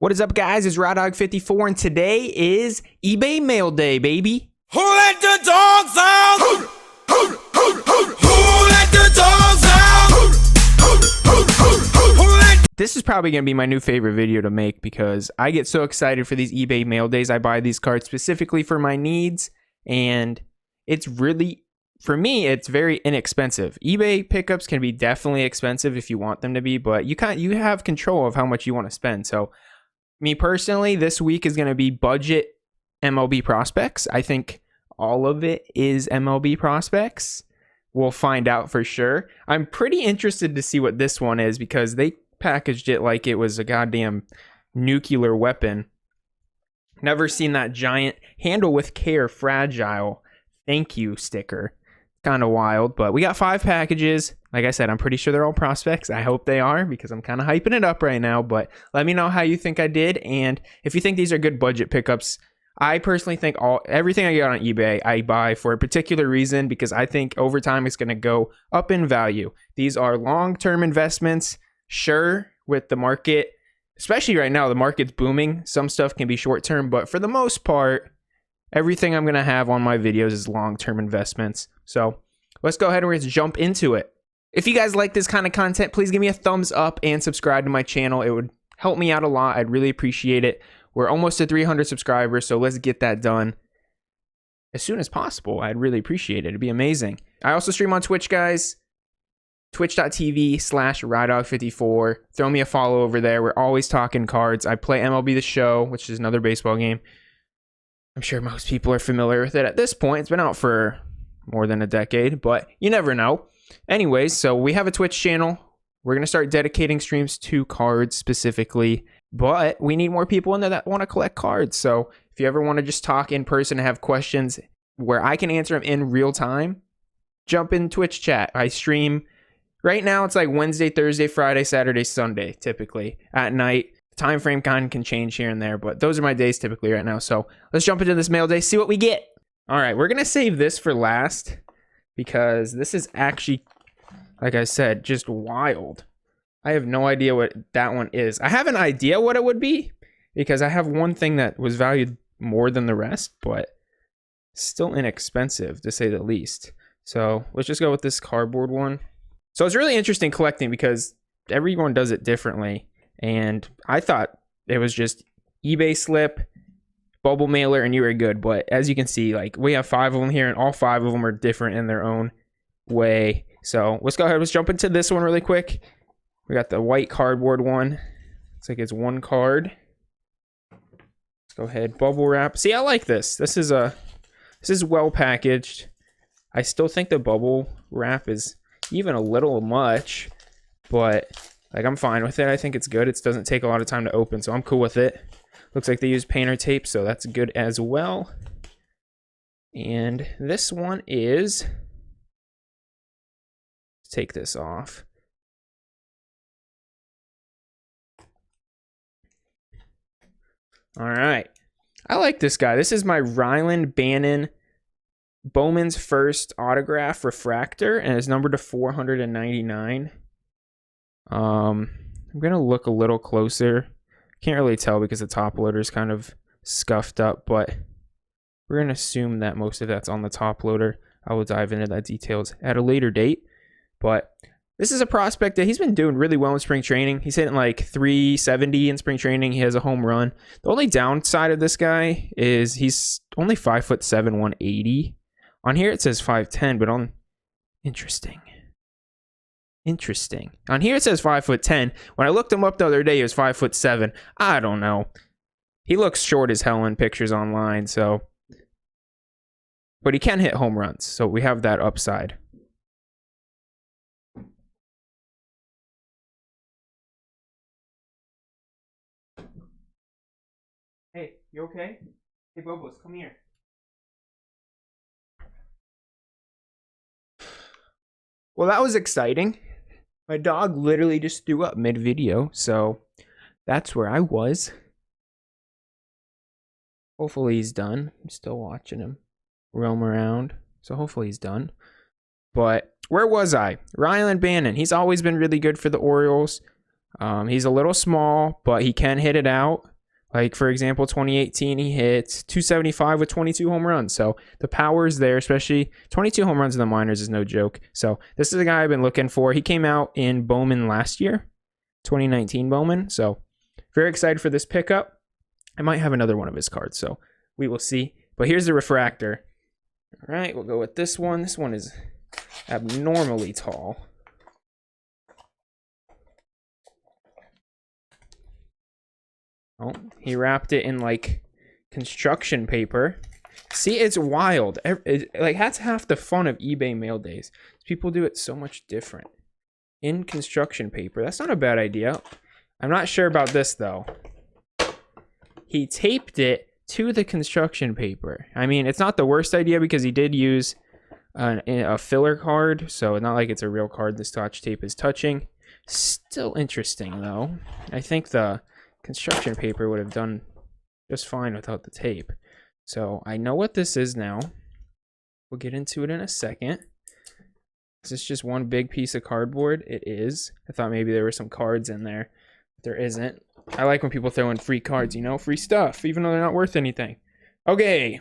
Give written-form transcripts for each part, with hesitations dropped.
What is up, guys? It's RawDog54, and today is eBay mail day, baby. Who let the dogs out? Who let the dogs out? This is probably going to be my new favorite video to make because I get so excited for these eBay mail days. I buy these cards specifically for my needs, and it's really, for me, it's very inexpensive. eBay pickups can be definitely expensive if you want them to be, but you have control of how much you want to spend. So me personally, this week is going to be budget MLB prospects. I think all of it is MLB prospects. We'll find out for sure. I'm pretty interested to see what this one is because they packaged it like it was a goddamn nuclear weapon. Never seen that giant handle with care fragile thank you sticker. Kind of wild, but we got 5 packages. Like I said, I'm pretty sure they're all prospects. I hope they are because I'm kind of hyping it up right now, but let me know how you think I did, and if you think these are good budget pickups. I personally think everything I get on eBay I buy for a particular reason because I think over time it's going to go up in value. These are long-term investments. Sure, with the market, especially right now, the market's booming. Some stuff can be short-term, but for the most part, everything I'm going to have on my videos is long-term investments. So let's go ahead and let's jump into it. If you guys like this kind of content, please give me a thumbs up and subscribe to my channel. It would help me out a lot. I'd really appreciate it. We're almost to 300 subscribers, so let's get that done as soon as possible. I'd really appreciate it. It'd be amazing. I also stream on Twitch, guys. Twitch.tv/RawDog54. Throw me a follow over there. We're always talking cards. I play MLB The Show, which is another baseball game. I'm sure most people are familiar with it at this point. It's been out for more than a decade, but you never know. Anyways, so we have a Twitch channel. We're going to start dedicating streams to cards specifically, but we need more people in there that want to collect cards. So if you ever want to just talk in person and have questions where I can answer them in real time, jump in Twitch chat. I stream right now. It's like Wednesday, Thursday, Friday, Saturday, Sunday, typically at night. Time frame kind of can change here and there, but those are my days typically right now. So let's jump into this mail day, see what we get. All right, we're going to save this for last because this is actually, like I said, just wild. I have no idea what that one is. I have an idea what it would be because I have one thing that was valued more than the rest, but still inexpensive to say the least. So let's just go with this cardboard one. So it's really interesting collecting because everyone does it differently. And I thought it was just eBay slip, bubble mailer, and you were good. But as you can see, like we have 5 of them here, and all 5 of them are different in their own way. So let's go ahead. Let's jump into this one really quick. We got the white cardboard one. Looks like it's 1 card. Let's go ahead. Bubble wrap. See, I like this. This is well packaged. I still think the bubble wrap is even a little much, but like I'm fine with it. I think it's good. It doesn't take a lot of time to open, so I'm cool with it. Looks like they use painter tape, so that's good as well. And this one is, let's take this off. All right. I like this guy. This is my Ryland Bannon Bowman's First Autograph Refractor, and it's numbered to 499. I'm going to look a little closer. Can't really tell because the top loader is kind of scuffed up, but we're going to assume that most of that's on the top loader. I will dive into that details at a later date, but this is a prospect that he's been doing really well in spring training. He's hitting like 370 in spring training. He has a home run. The only downside of this guy is he's only 5'7", 180. On here it says 5'10", but on interesting. On here it says 5'10". When I looked him up the other day, he was 5'7". I don't know. He looks short as hell in pictures online, so. But he can hit home runs, so we have that upside. Hey, you okay? Hey, Bubbles, come here. Well, that was exciting. My dog literally just threw up mid-video, so that's where I was. Hopefully he's done. I'm still watching him roam around, so hopefully he's done. But where was I? Ryland Bannon. He's always been really good for the Orioles. He's a little small, but he can hit it out. Like, for example, 2018, he hit 275 with 22 home runs. So the power is there, especially 22 home runs in the minors is no joke. So this is a guy I've been looking for. He came out in Bowman last year, 2019 Bowman. So very excited for this pickup. I might have another one of his cards, so we will see. But here's the refractor. All right, we'll go with this one. This one is abnormally tall. Oh, he wrapped it in like construction paper. See, it's wild. Like, that's half the fun of eBay mail days. People do it so much different. In construction paper. That's not a bad idea. I'm not sure about this though. He taped it to the construction paper. I mean, it's not the worst idea because he did use a filler card, so it's not like it's a real card the Scotch tape is touching. Still interesting though. I think the construction paper would have done just fine without the tape. So I know what this is now. We'll get into it in a second. Is this just one big piece of cardboard? It is. I thought maybe there were some cards in there. But there isn't. I like when people throw in free cards, you know, free stuff, even though they're not worth anything. Okay.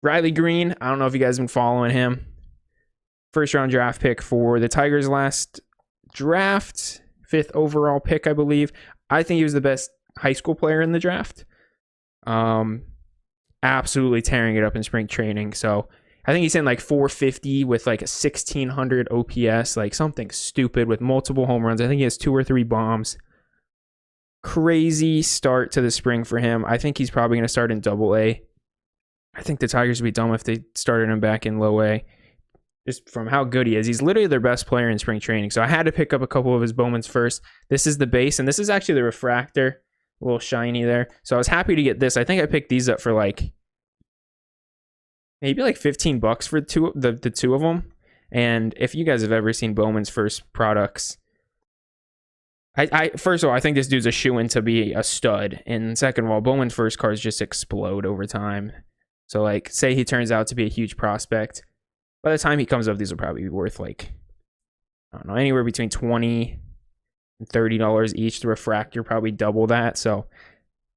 Riley Green. I don't know if you guys have been following him. First round draft pick for the Tigers last draft. 5th overall pick, I believe. I think he was the best high school player in the draft. Absolutely tearing it up in spring training. So I think he's in like 450 with like a 1600 OPS, like something stupid with multiple home runs. I think he has 2 or 3 bombs. Crazy start to the spring for him. I think he's probably going to start in Double-A. I think the Tigers would be dumb if they started him back in Low-A. Just from how good he is. He's literally their best player in spring training. So I had to pick up a couple of his Bowmans first. This is the base, and this is actually the refractor. A little shiny there. So I was happy to get this. I think I picked these up for like maybe like $15 for the two of them. And if you guys have ever seen Bowman's first products, I first of all, I think this dude's a shoo-in to be a stud. And second of all, Bowman's first cards just explode over time. So like, say he turns out to be a huge prospect. By the time he comes up, these will probably be worth like, I don't know, anywhere between $20 and $30 each. The refractor probably double that. So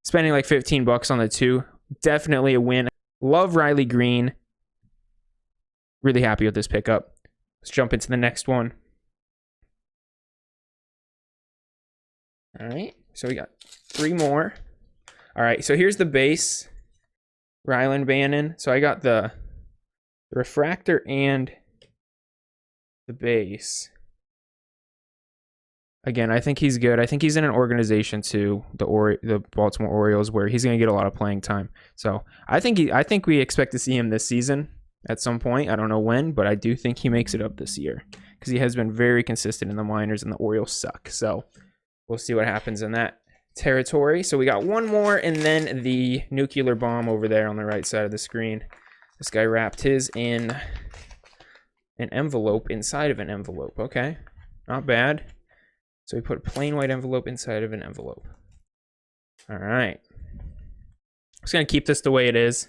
spending like $15 on the two, definitely a win. Love Riley Green. Really happy with this pickup. Let's jump into the next one. All right, so we got 3 more. All right, so here's the base. Rylan Bannon. So I got the refractor and the base. Again, I think he's good. I think he's in an organization too, the Baltimore Orioles, where he's going to get a lot of playing time. So I think we expect to see him this season at some point. I don't know when, but I do think he makes it up this year because he has been very consistent in the minors, and the Orioles suck. So we'll see what happens in that territory. So we got one more, and then the nuclear bomb over there on the right side of the screen. This guy wrapped his in an envelope inside of an envelope. Okay, not bad. So we put a plain white envelope inside of an envelope. All right. I'm just going to keep this the way it is.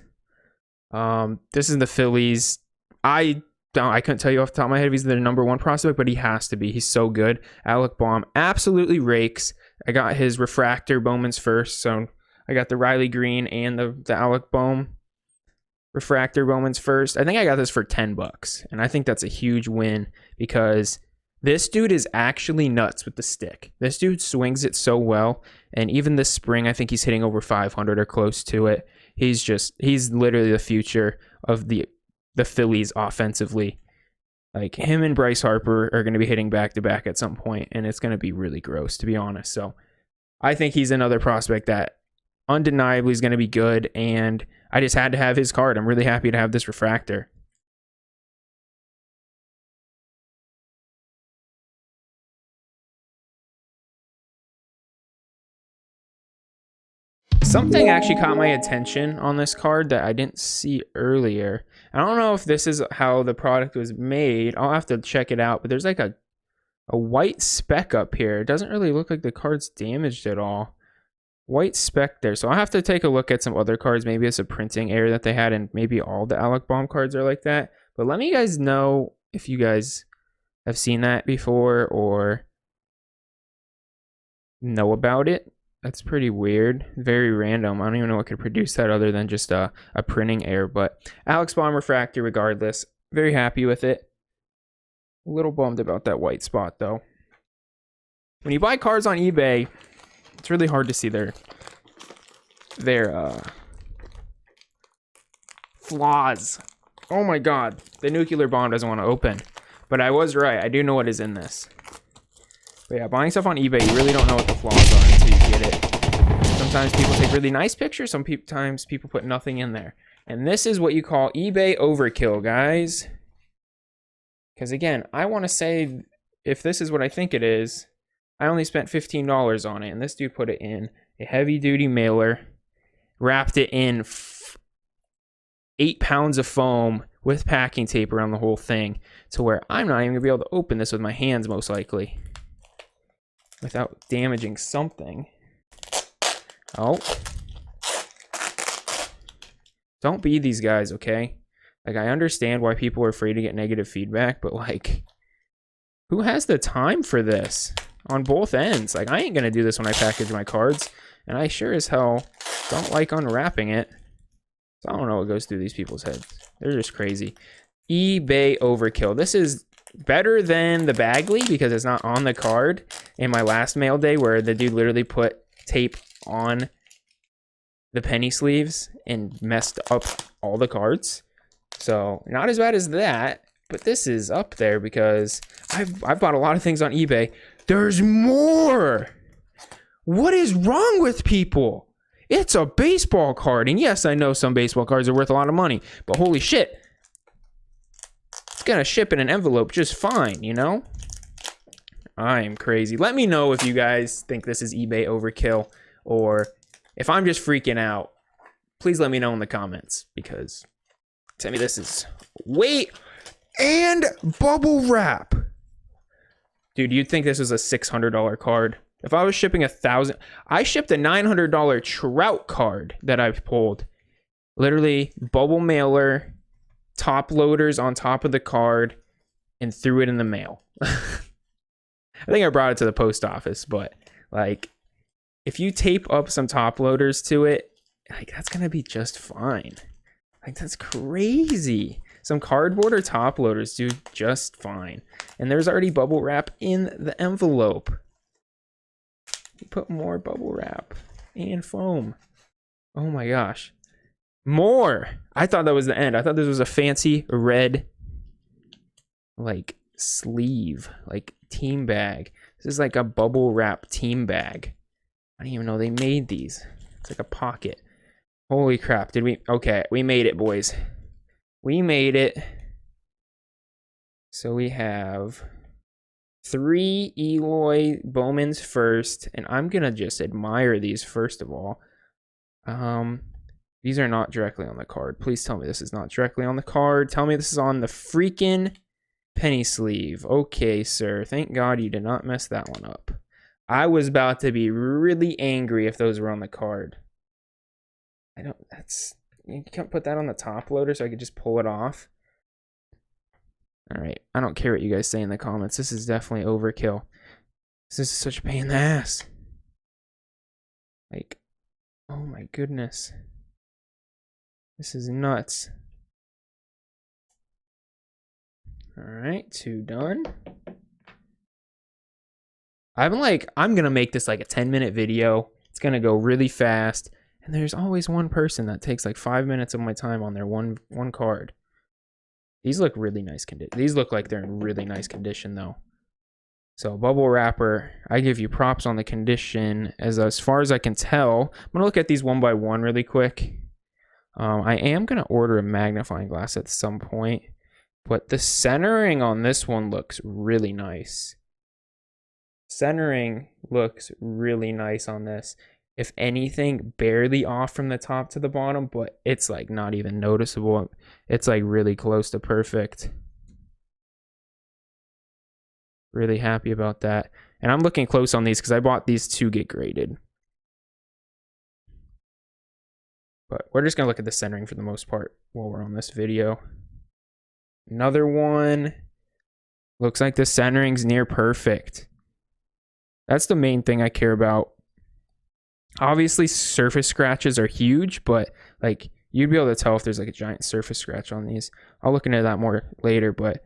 This is the Phillies. I couldn't tell you off the top of my head if he's their number 1 prospect, but he has to be. He's so good. Alec Bohm absolutely rakes. I got his refractor Bowman's first, so I got the Riley Green and the Alec Bohm refractor Bowman's first. I think I got this for $10, and I think that's a huge win because this dude is actually nuts with the stick. This dude swings it so well, and even this spring, I think he's hitting over 500 or close to it. He's literally the future of the Phillies offensively. Like, him and Bryce Harper are going to be hitting back-to-back at some point, and it's going to be really gross, to be honest. So I think he's another prospect that undeniably is going to be good, and I just had to have his card. I'm really happy to have this refractor. Something actually caught my attention on this card that I didn't see earlier. I don't know if this is how the product was made. I'll have to check it out, but there's like a white speck up here. It doesn't really look like the card's damaged at all. White speck there. So I'll have to take a look at some other cards. Maybe it's a printing error that they had, and maybe all the Alec Bohm cards are like that. But let me guys know if you guys have seen that before or know about it. That's pretty weird. Very random. I don't even know what could produce that other than just a printing error. But Alex Bomb Refractor, regardless, very happy with it. A little bummed about that white spot, though. When you buy cards on eBay, it's really hard to see their flaws. Oh my god. The nuclear bomb doesn't want to open. But I was right. I do know what is in this. But yeah, buying stuff on eBay, you really don't know what the flaws are until you get it. Sometimes people take really nice pictures. Sometimes people put nothing in there. And this is what you call eBay overkill, guys. Because again, I want to say, if this is what I think it is, I only spent $15 on it. And this dude put it in a heavy-duty mailer, wrapped it in 8 pounds of foam with packing tape around the whole thing, to where I'm not even going to be able to open this with my hands, most likely, without damaging something. Oh. Don't be these guys, okay? Like, I understand why people are afraid to get negative feedback, but, like, who has the time for this on both ends? Like, I ain't going to do this when I package my cards, and I sure as hell don't like unwrapping it. So I don't know what goes through these people's heads. They're just crazy. eBay overkill. This is better than the Bagley because it's not on the card in my last mail day, where the dude literally put tape on the penny sleeves and messed up all the cards. So not as bad as that, but this is up there because I've bought a lot of things on eBay. There's more. What is wrong with people? It's a baseball card. And yes, I know some baseball cards are worth a lot of money, but holy shit. It's gonna ship in an envelope just fine, you know? I'm crazy. Let me know if you guys think this is eBay overkill, or if I'm just freaking out. Please let me know in the comments, because tell me this is... Wait! And bubble wrap! Dude, you'd think this was a $600 card. If I was shipping $1,000... I shipped a $900 Trout card that I pulled. Literally, bubble mailer, top loaders on top of the card, and threw it in the mail. I think I brought it to the post office, but, like, if you tape up some top loaders to it, like, that's gonna be just fine. Like, that's crazy. Some cardboard or top loaders do just fine. And there's already bubble wrap in the envelope. You put more bubble wrap and foam. Oh my gosh. More! I thought that was the end. I thought this was a fancy red, like, sleeve, like, team bag. This is like a bubble wrap team bag. I didn't even know they made these. It's like a pocket. Holy crap. Did we... Okay, we made it, boys. We made it. So we have 3 Eloy Bowmans first, and I'm gonna just admire these first of all. These are not directly on the card. Please tell me this is not directly on the card. Tell me this is on the freaking penny sleeve. Okay, sir. Thank God you did not mess that one up. I was about to be really angry if those were on the card. You can't put that on the top loader so I could just pull it off. Alright, I don't care what you guys say in the comments. This is definitely overkill. This is such a pain in the ass. Like, oh my goodness. This is nuts. Alright, 2 done. I'm gonna make this like a 10-minute video. It's gonna go really fast. And there's always one person that takes like 5 minutes of my time on their one card. These look really nice condition. These look like they're in really nice condition though. So bubble wrapper, I give you props on the condition. As far as I can tell, I'm gonna look at these one by one really quick. I am gonna order a magnifying glass at some point, but the centering on this one looks really nice. Centering looks really nice on this. If anything, barely off from the top to the bottom, but it's like not even noticeable. It's like really close to perfect. Really happy about that. And I'm looking close on these because I bought these to get graded. But we're just going to look at the centering for the most part while we're on this video. Another one. Looks like the centering's near perfect. That's the main thing I care about Obviously, surface scratches are huge, but like you'd be able to tell if there's like a giant surface scratch on these. I'll look into that more later, but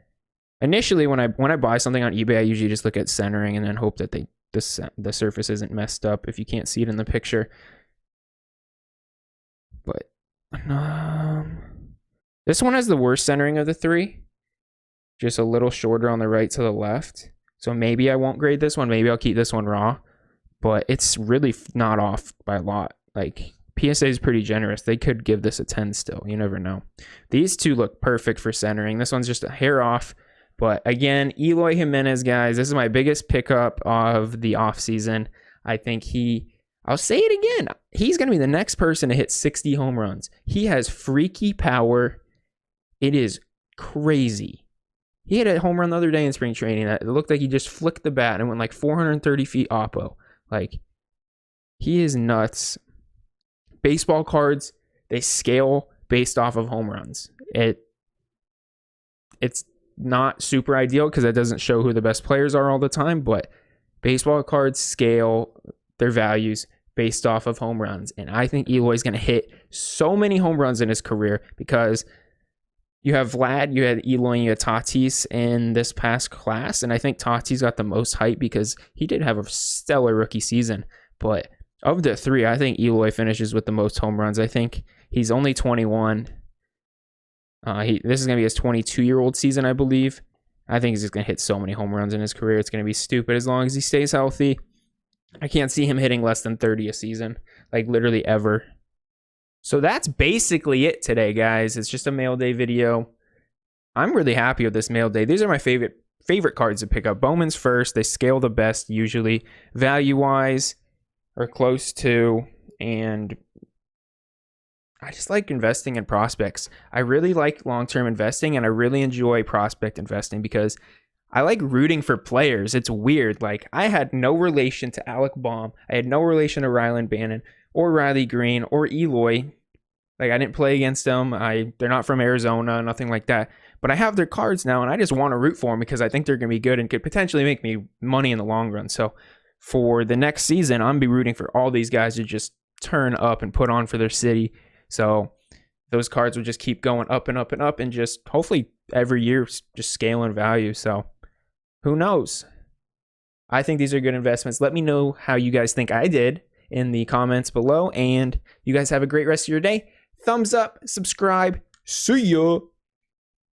initially when I buy something on eBay, I usually just look at centering and then hope that the surface isn't messed up if you can't see it in the picture. But this one has the worst centering of the three. Just a little shorter on the right to the left. So maybe I won't grade this one. Maybe I'll keep this one raw. But it's really not off by a lot. Like, PSA is pretty generous. They could give this a 10 still. You never know. These two look perfect for centering. This one's just a hair off. But again, Eloy Jimenez, guys, this is my biggest pickup of the offseason. I think I'll say it again. He's going to be the next person to hit 60 home runs. He has freaky power. It is crazy. He hit a home run the other day in spring training. It looked like he just flicked the bat and went like 430 feet oppo. Like, he is nuts. Baseball cards, they scale based off of home runs. It's not super ideal because it doesn't show who the best players are all the time, but baseball cards scale their values based off of home runs. And I think Eloy's going to hit so many home runs in his career because you have Vlad, you had Eloy, and you had Tatis in this past class. And I think Tatis got the most hype because he did have a stellar rookie season. But of the three, I think Eloy finishes with the most home runs. I think he's only 21. This is going to be his 22-year-old season, I believe. I think he's just going to hit so many home runs in his career. It's going to be stupid as long as he stays healthy. I can't see him hitting less than 30 a season, like literally ever. So that's basically it today, guys. It's just a mail day video. I'm really happy with this mail day. These are my favorite cards to pick up. Bowman's first. They scale the best usually. Value-wise, or close to. And I just like investing in prospects. I really like long-term investing, and I really enjoy prospect investing because I like rooting for players. It's weird. Like, I had no relation to Alec Baum. I had no relation to Ryland Bannon or Riley Green or Eloy. Like, I didn't play against them. They're not from Arizona, nothing like that. But I have their cards now, and I just want to root for them because I think they're going to be good and could potentially make me money in the long run. So for the next season, I'm going to be rooting for all these guys to just turn up and put on for their city. So those cards will just keep going up and up and up and just hopefully every year just scale in value. So who knows? I think these are good investments. Let me know how you guys think I did in the comments below. And you guys have a great rest of your day. Thumbs up, subscribe. See ya.